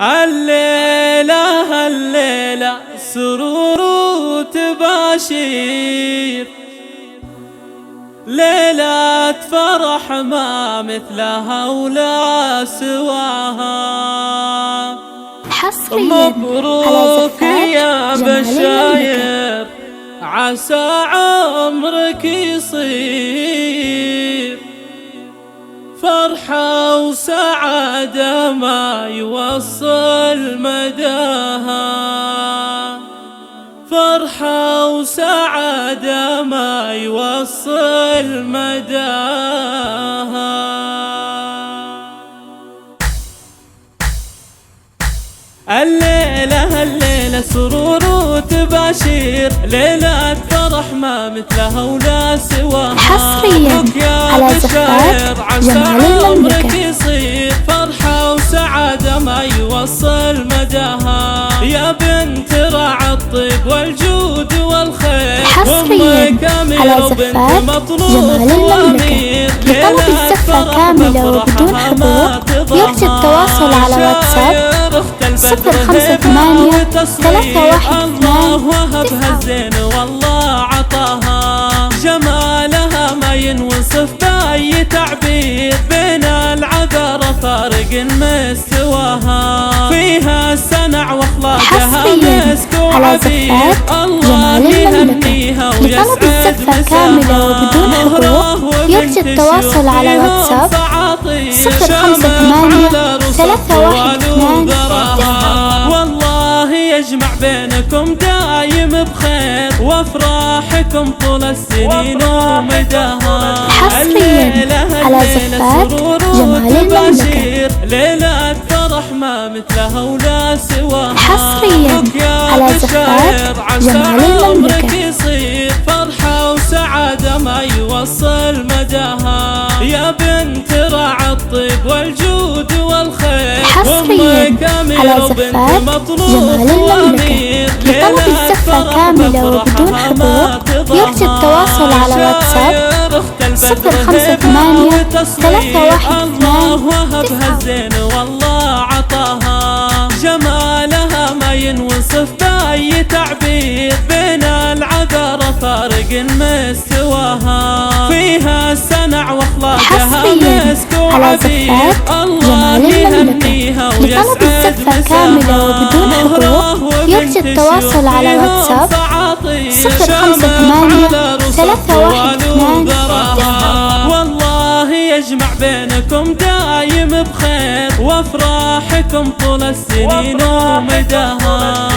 الليلة سرور وتباشير، ليلة فرح ما مثلها ولا سواها. مبروك يا بشاير، عسى عمرك يصير فرحة وسعادة ما يوصل مداها. فرحة وسعادة ما يوصل مداها. الليلة سرور وتباشير، ليلة فرح ما مثلها ولا سواها. حصريا على زفات جمال المملكة. يصير فرحة وسعادة ما يوصل مداها. يا بنت راعى الطيب والجود والخير، حصريا على زفات جمال المملكة. لطلب الزفة كاملة وبدون حضور يرجى التواصل على واتساب 058-312. الله وهبها الزين والله عطاها. جمالها ما ينوصف بأي تعبير، بين العذرة فارق مستواها. فيها السنع واخلاقها مسك وعبير، الله يهنيها ويسعد كاملة وبدون حضور يرجى التواصل على واتساب 058-312. والله يجمع بينكم دايم بخير، وافراحكم طول السنين ومداها. حصريا على زفات جمال المملكة. ليلة فرح ما مثلها ولا سواها. حصريا على زفات جمال المملكة. يصير فرحة وسعادة ما يوصل مداها. يا بنت راعى الطيب والجود والخير، حصريا على زفات جمال المملكة. لطلب الزفة كاملة وبدون حضور يرجى التواصل على واتساب 058-312. الله وهبها الزين والله عطاها. جمالها ما ينوصف بأي تعبير، بين العذرة فارق مستواها. فيها السنع واخلاقها مسك وعبير، الله يهنيها ويسعد كاملة وبدون حضور يرجى التواصل على واتساب 058-312. والله يجمع بينكم دايم بخير، وافراحكم طول السنين ومداها.